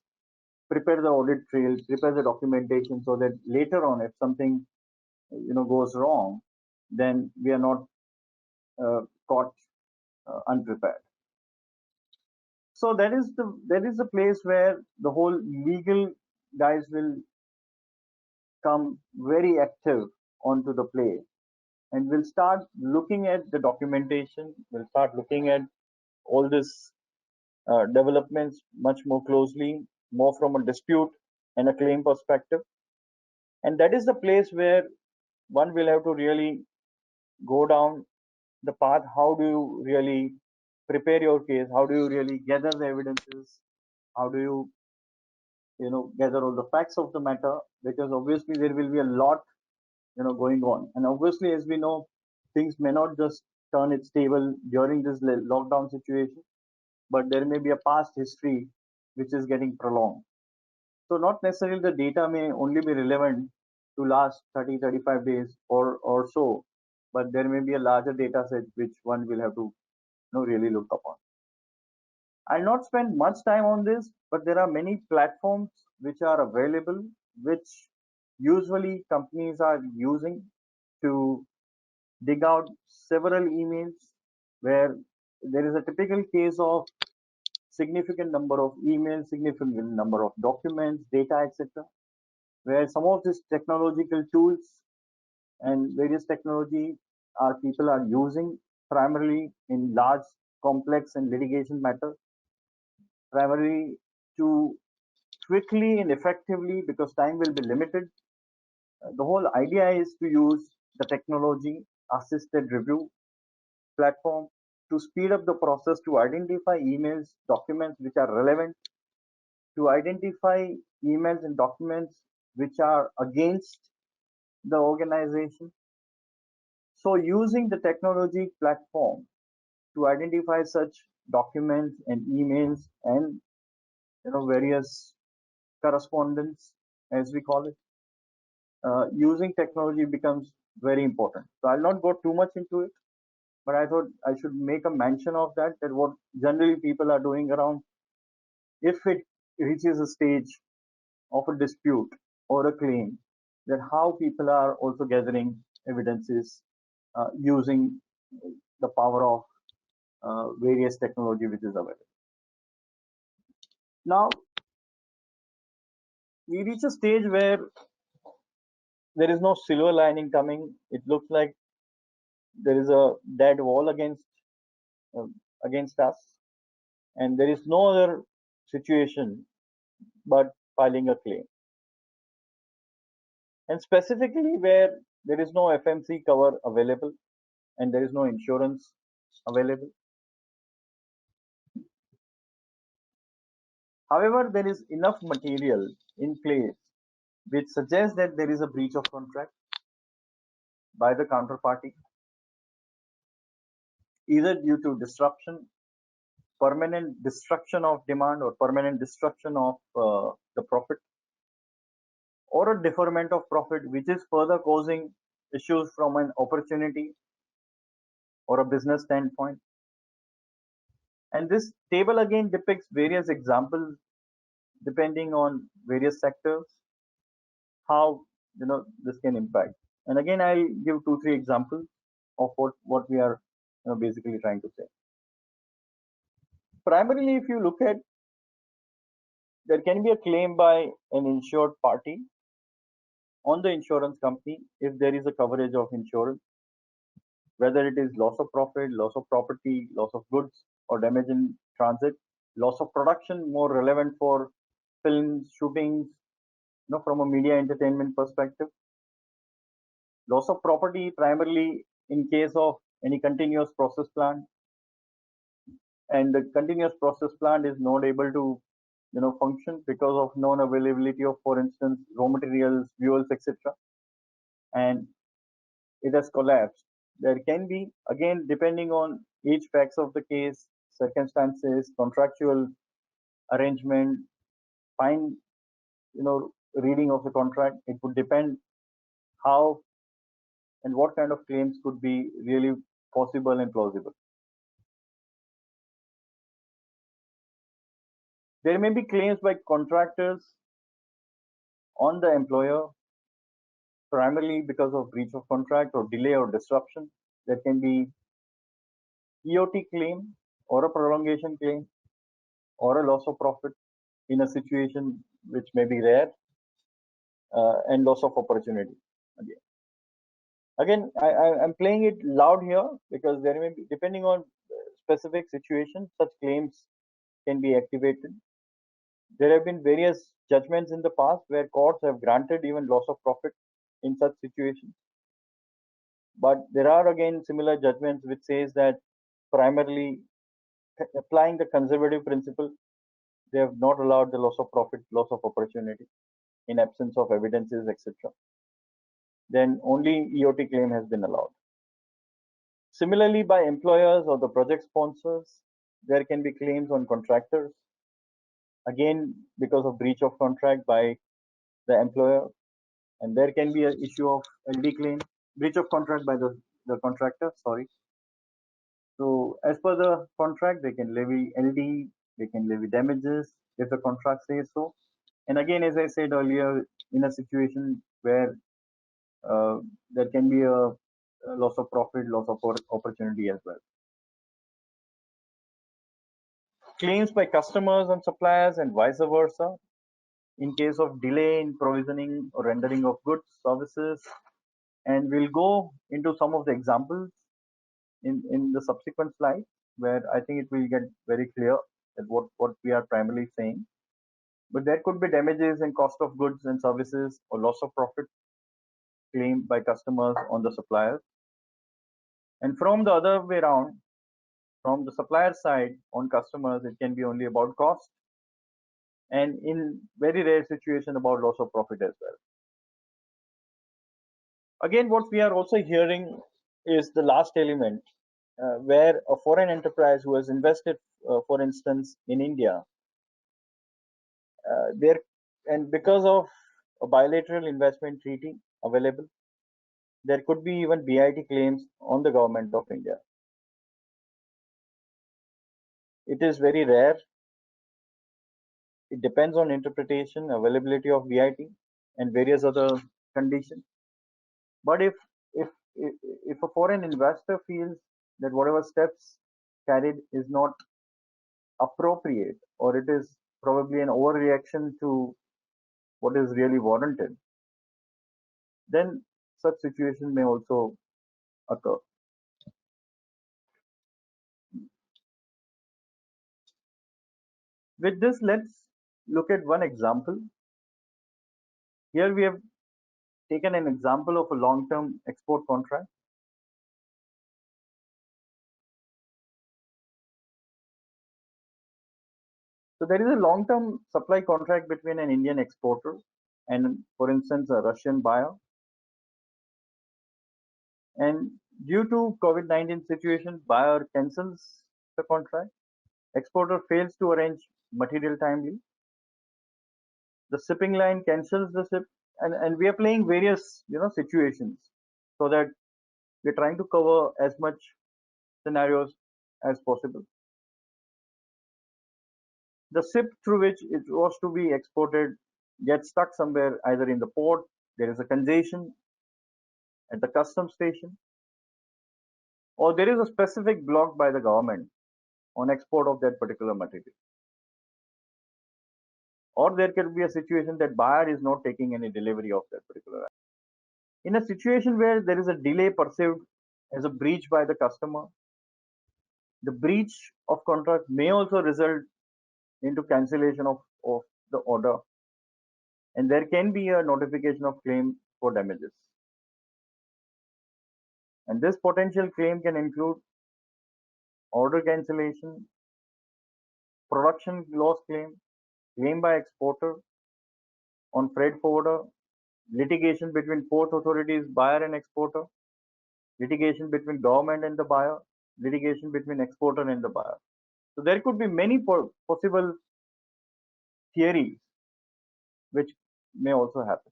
prepare the audit trail, prepare the documentation, so that later on, if something goes wrong, then we are not caught unprepared. So that is the place where the whole legal guys will come very active onto the play, and we'll start looking at the documentation. We'll start looking at all this developments much more closely, more from a dispute and a claim perspective. And that is the place where one will have to really go down the path. How do you really prepare your case? How do you really gather the evidences? How do you gather all the facts of the matter? Because obviously there will be a lot going on, and obviously, as we know, things may not just turn its table during this lockdown situation, but there may be a past history which is getting prolonged. So not necessarily the data may only be relevant to last 30-35 days or so, but there may be a larger data set which one will have to really look upon. I'll not spend much time on this, but there are many platforms which are available, which usually companies are using to dig out several emails where there is a typical case of significant number of emails, significant number of documents, data, etc., where some of these technological tools and various technology our people are using primarily in large, complex and litigation matters, primarily to quickly and effectively, because time will be limited. The whole idea is to use the technology assisted review platform to speed up the process, to identify emails, documents which are relevant, to identify emails and documents which are against the organization. So using the technology platform to identify such documents and emails and various correspondence, as we call it, using technology becomes very important. So I'll not go too much into it, but I thought I should make a mention of that what generally people are doing around if it reaches a stage of a dispute or a claim, that how people are also gathering evidences using the power of various technology which is available. Now, we reach a stage where there is no silver lining coming. It looks like there is a dead wall uh, against us, and there is no other situation but filing a claim. And specifically where there is no FMC cover available and there is no insurance available. However, there is enough material in place which suggests that there is a breach of contract by the counterparty, either due to disruption, permanent destruction of demand, or permanent destruction of the profit, or a deferment of profit, which is further causing issues from an opportunity or a business standpoint. And this table again depicts various examples depending on various sectors, how this can impact. And again, I'll give 2-3 examples of what we are basically trying to say. Primarily, if you look at, there can be a claim by an insured party on the insurance company if there is a coverage of insurance, whether it is loss of profit, loss of property, loss of goods, or damage in transit, loss of production, more relevant for films, shootings, from a media entertainment perspective. Loss of property primarily in case of any continuous process plant, and the continuous process plant is not able to function because of non-availability of, for instance, raw materials, fuels, etc., and it has collapsed. There can be, again, depending on each facts of the case, circumstances, contractual arrangement, fine reading of the contract, it would depend how and what kind of claims could be really possible and plausible. There may be claims by contractors on the employer, primarily because of breach of contract or delay or disruption. There can be EOT claim or a prolongation claim or a loss of profit in a situation which may be rare, and loss of opportunity. Again, I'm playing it loud here because there may be, depending on specific situations, such claims can be activated. There have been various judgments in the past where courts have granted even loss of profit in such situations. But there are again similar judgments which says that primarily applying the conservative principle, they have not allowed the loss of profit, loss of opportunity in absence of evidences, etc. Then only EOT claim has been allowed. Similarly, by employers or the project sponsors, there can be claims on contractors, again because of breach of contract by the employer, and there can be an issue of LD claim, breach of contract by the contractor, sorry. So as per the contract, they can levy LD, they can levy damages if the contract says so. And again, as I said earlier, in a situation where there can be a loss of profit, loss of opportunity as well. Claims by customers and suppliers and vice versa in case of delay in provisioning or rendering of goods, services. And we'll go into some of the examples in the subsequent slide, where I think it will get very clear that what we are primarily saying. But there could be damages in cost of goods and services or loss of profit claimed by customers on the suppliers. And from the other way around, from the supplier side on customers, it can be only about cost, and in very rare situation about loss of profit as well. Again, what we are also hearing is the last element, where a foreign enterprise who has invested, for instance, in India, there, and because of a bilateral investment treaty available, there could be even BIT claims on the government of India. It is very rare, It depends on interpretation, availability of BIT, and various other conditions. But if a foreign investor feels that whatever steps carried is not appropriate, or it is probably an overreaction to what is really warranted, then such situation may also occur. With this, let's look at one example. Here we have taken an example of a long-term export contract. So there is a long-term supply contract between an Indian exporter and, for instance, a Russian buyer. And due to COVID-19 situation, buyer cancels the contract. Exporter fails to arrange material timely. The shipping line cancels the ship, and we are playing various situations so that we're trying to cover as much scenarios as possible. The ship through which it was to be exported gets stuck somewhere, either in the port, there is a congestion at the customs station, or there is a specific block by the government on export of that particular material. Or there could be a situation that buyer is not taking any delivery of that particular item. In a situation where there is a delay perceived as a breach by the customer, the breach of contract may also result into cancellation of the order, and there can be a notification of claim for damages. And this potential claim can include order cancellation, production loss claim, claim by exporter on freight forwarder, litigation between port authorities, buyer and exporter, litigation between government and the buyer, litigation between exporter and the buyer. So there could be many possible theories which may also happen.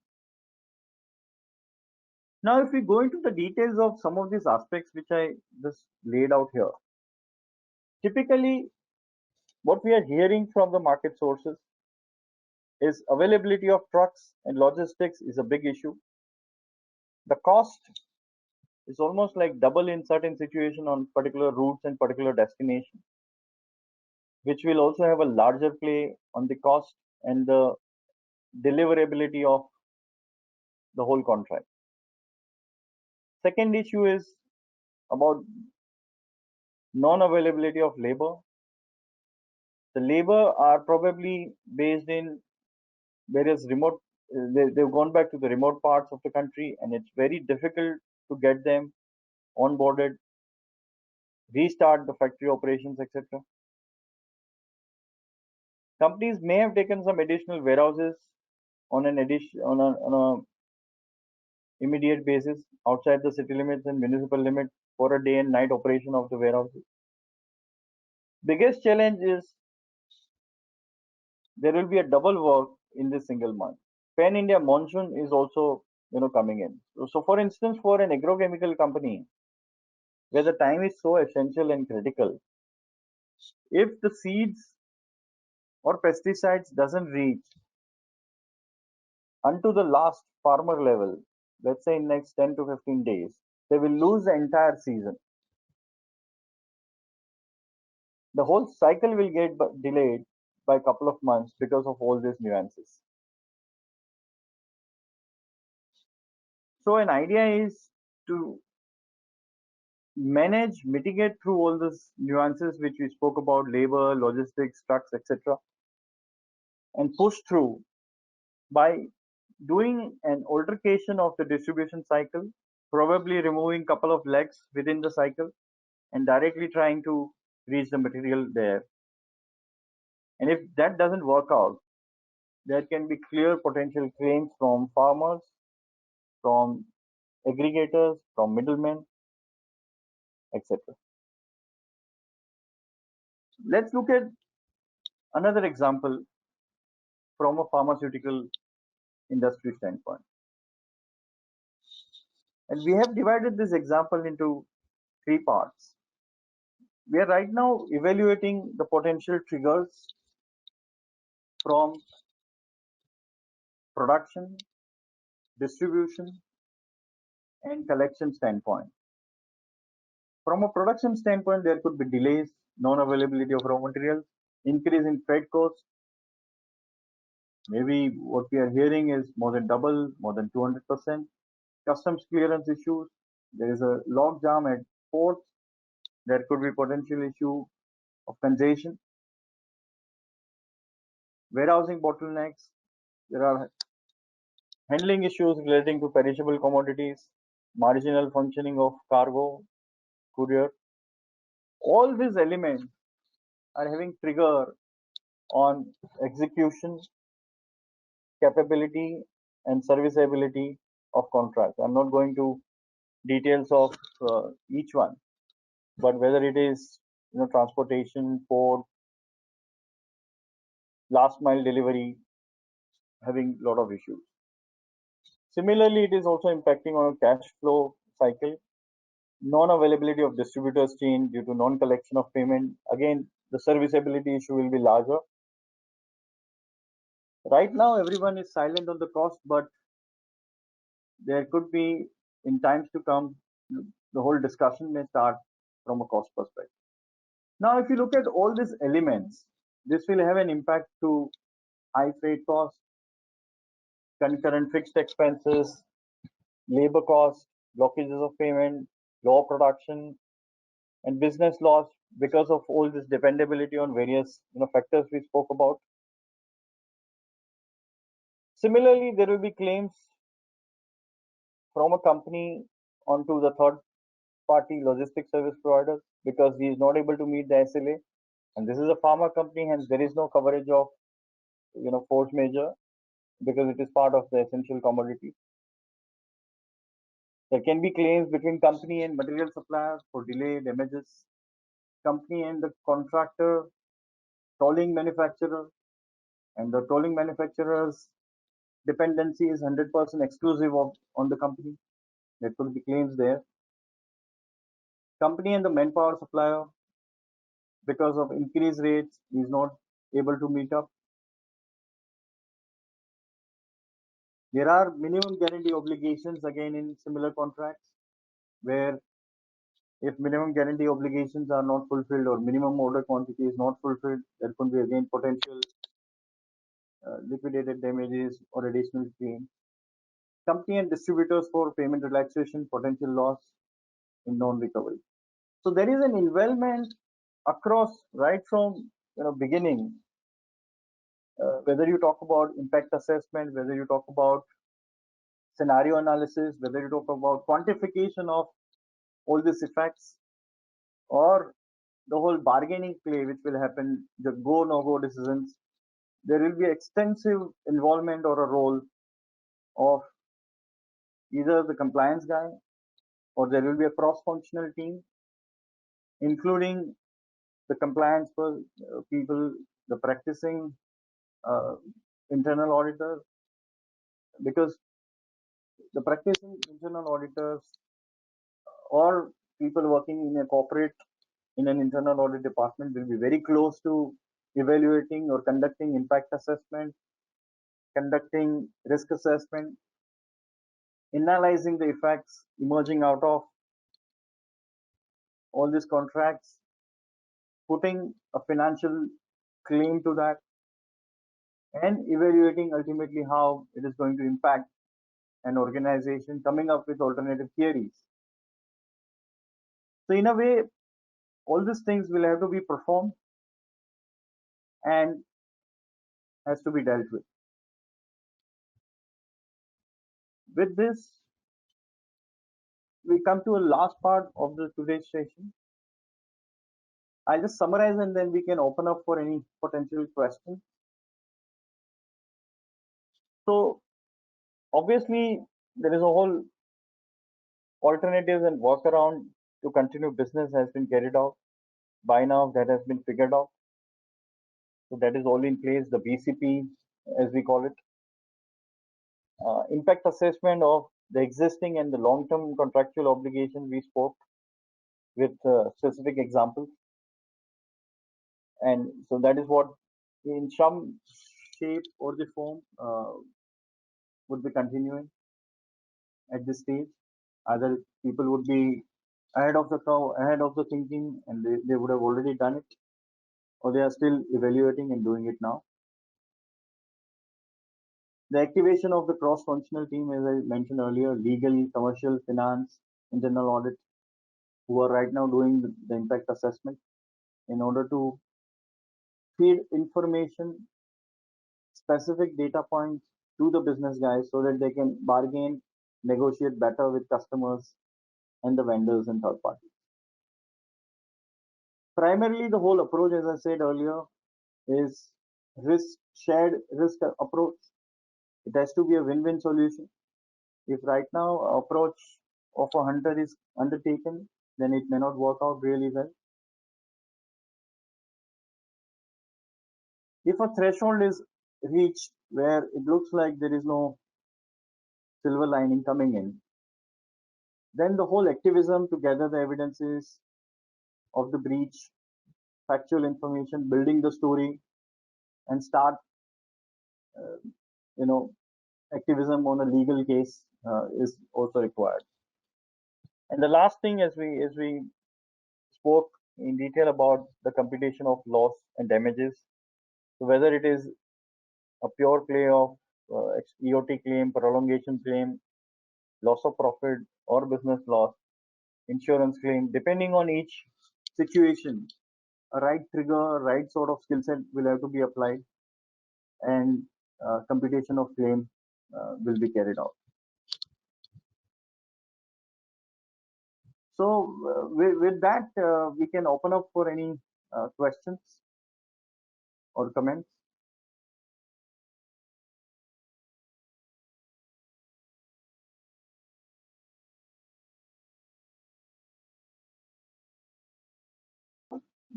Now, if we go into the details of some of these aspects which I just laid out here, typically what we are hearing from the market sources is availability of trucks and logistics is a big issue. The cost is almost like double in certain situation on particular routes and particular destinations, which will also have a larger play on the cost and the deliverability of the whole contract. Second issue is about non-availability of labor. The labor are probably based in various remote, they've gone back to the remote parts of the country, and it's very difficult to get them onboarded, restart the factory operations, etc. Companies may have taken some additional warehouses on an immediate basis outside the city limits and municipal limit for a day and night operation of the warehouses. Biggest challenge is there will be a double work in this single month. Pan India monsoon is also coming in. So for instance, for an agrochemical company where the time is so essential and critical, if the seeds or pesticides doesn't reach unto the last farmer level, let's say in next 10 to 15 days, they will lose the entire season. The whole cycle will get delayed by a couple of months because of all these nuances. So an idea is to manage, mitigate through all these nuances which we spoke about, labor, logistics, trucks, etc., and push through by doing an altercation of the distribution cycle, probably removing couple of legs within the cycle and directly trying to reach the material there. And if that doesn't work out, there can be clear potential claims from farmers, from aggregators, from middlemen, etc. Let's look at another example from a pharmaceutical industry standpoint. And we have divided this example into three parts. We are right now evaluating the potential triggers from production, distribution, and collection standpoint. From a production standpoint, there could be delays, non-availability of raw materials, increase in freight costs. Maybe what we are hearing is more than double, more than 200%. Customs clearance issues. There is a log jam at ports. There could be potential issue of congestion. Warehousing bottlenecks. There are handling issues relating to perishable commodities, marginal functioning of cargo, courier. All these elements are having trigger on execution, capability, and serviceability of contracts. I'm not going to details of each one, but whether it is transportation, port, last mile delivery, having a lot of issues. Similarly, it is also impacting on a cash flow cycle, non-availability of distributors chain due to non-collection of payment. Again, the serviceability issue will be larger. Right now, everyone is silent on the cost, but there could be, in times to come, the whole discussion may start from a cost perspective. Now, if you look at all these elements, this will have an impact to high freight costs, concurrent fixed expenses, labor costs, blockages of payment, low production, and business loss because of all this dependability on various factors we spoke about. Similarly, there will be claims from a company onto the third party logistics service provider because he is not able to meet the SLA, and this is a pharma company, hence there is no coverage of force majeure because it is part of the essential commodity. There can be claims between company and material suppliers for delay, damages, company and the contractor, tolling manufacturer, and the tolling manufacturer's dependency is 100% exclusive on the company. There could be claims there. Company and the manpower supplier, because of increased rates, is not able to meet up. There are minimum guarantee obligations again in similar contracts where if minimum guarantee obligations are not fulfilled or minimum order quantity is not fulfilled, there could be again potential liquidated damages or additional claim. Company and distributors for payment relaxation, potential loss in non-recovery. So there is an involvement across right from beginning. Whether you talk about impact assessment, whether you talk about scenario analysis, whether you talk about quantification of all these effects, or the whole bargaining play which will happen, the go no go decisions, there will be extensive involvement or a role of either the compliance guy or there will be a cross-functional team including the compliance people, the practicing internal auditors, because the practicing internal auditors or people working in a corporate in an internal audit department will be very close to evaluating or conducting impact assessment, conducting risk assessment, analyzing the effects emerging out of all these contracts, putting a financial claim to that, and evaluating ultimately how it is going to impact an organization, coming up with alternative theories. So in a way, all these things will have to be performed and has to be dealt with. With this, we come to a last part of the today's session. I'll just summarize and then we can open up for any potential questions. So obviously there is a whole alternatives and workaround to continue business has been carried out. By now that has been figured out. So that is all in place, the BCP as we call it. Impact assessment of the existing and the long-term contractual obligations we spoke with specific examples. And so that is what in some shape or the form would be continuing at this stage. Either people would be ahead of the curve, ahead of the thinking, and they would have already done it, or they are still evaluating and doing it now. The activation of the cross-functional team, as I mentioned earlier, legal, commercial, finance, internal audit, who are right now doing the impact assessment in order to feed information, specific data points to the business guys so that they can bargain, negotiate better with customers and the vendors and third parties. Primarily, the whole approach, as I said earlier, is shared risk approach. It has to be a win-win solution. If right now approach of a hunter is undertaken, then it may not work out really well. If a threshold is reached where it looks like there is no silver lining coming in, then the whole activism to gather the evidences of the breach, factual information, building the story, and start, you know, activism on a legal case is also required. And the last thing, as we spoke in detail about the computation of loss and damages, so whether it is a pure play of EOT claim, prolongation claim, loss of profit or business loss, insurance claim, depending on each situation, a right trigger, right sort of skill set will have to be applied, and computation of claim will be carried out. So with that, we can open up for any questions or comments.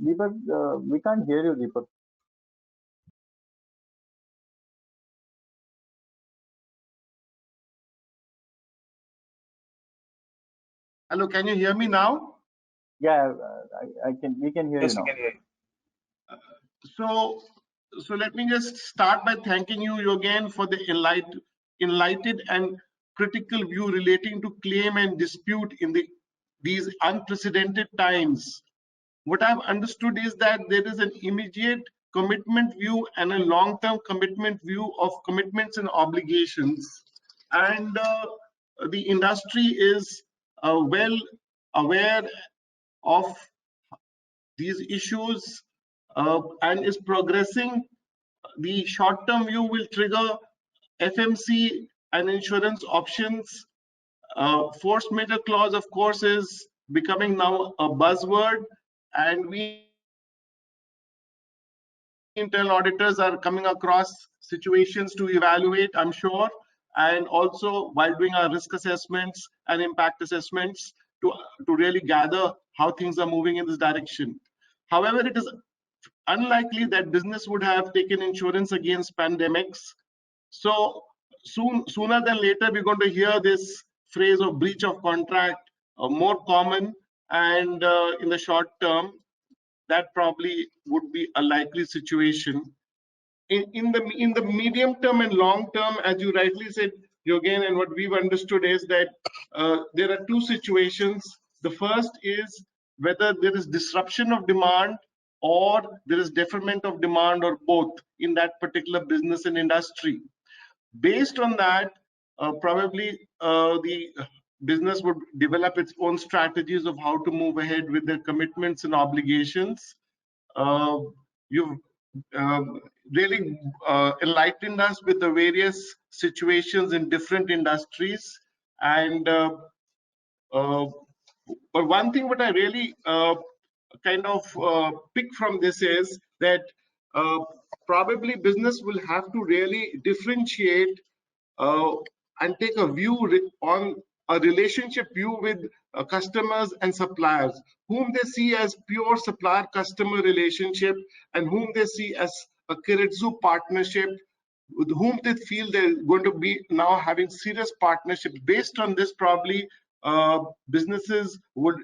Deepak, we can't hear you, Deepak. Hello, can you hear me now? Yeah, we can hear you now. So let me just start by thanking you again for the enlightened and critical view relating to claim and dispute in these unprecedented times. What I've understood is that there is an immediate commitment view and a long-term commitment view of commitments and obligations. And the industry is well aware of these issues and is progressing. The short-term view will trigger FMC and insurance options. Force majeure clause, of course, is becoming now a buzzword, and we internal auditors are coming across situations to evaluate, I'm sure, and also while doing our risk assessments and impact assessments to really gather how things are moving in this direction. However, it is unlikely that business would have taken insurance against pandemics. So sooner than later, we're going to hear this phrase of breach of contract more common, and in the short term, that probably would be a likely situation. In the medium term and long term, as you rightly said, Yogen, and what we've understood is that there are two situations. The first is whether there is disruption of demand or there is deferment of demand, or both in that particular business and industry. Based on that, probably the business would develop its own strategies of how to move ahead with their commitments and obligations. You've really enlightened us with the various situations in different industries. And but one thing what I really kind of pick from this is that probably business will have to really differentiate and take a view on a relationship view with customers and suppliers, whom they see as pure supplier-customer relationship and whom they see as a Keiretsu partnership, with whom they feel they're going to be now having serious partnerships. Based on this, probably businesses would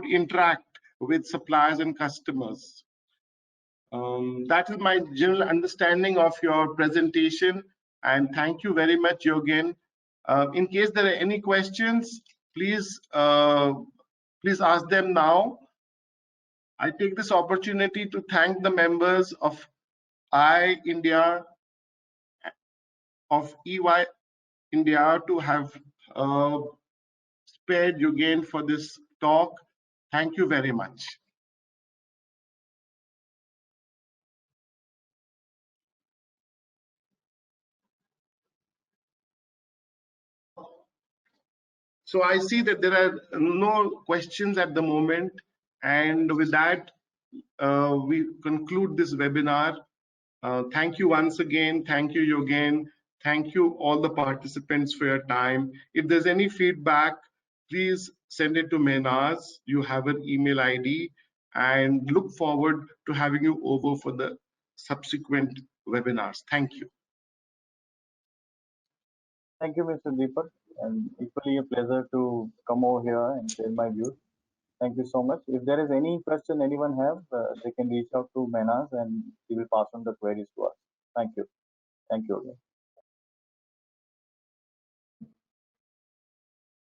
interact with suppliers and customers. That is my general understanding of your presentation, and thank you very much, Yogen. In case there are any questions, please please ask them now. I take this opportunity to thank the members of EY India to have spared Yogen for this talk. Thank you very much. So I see that there are no questions at the moment. And with that, we conclude this webinar. Thank you once again. Thank you, Yogen. Thank you, all the participants, for your time. If there's any feedback, please send it to Mehnaz. You have an email ID, and look forward to having you over for the subsequent webinars. Thank you. Thank you, Mr. Deepak, and equally a pleasure to come over here and share my views. Thank you so much. If there is any question anyone have, they can reach out to Mehnaz and he will pass on the queries to us. Thank you. Thank you again.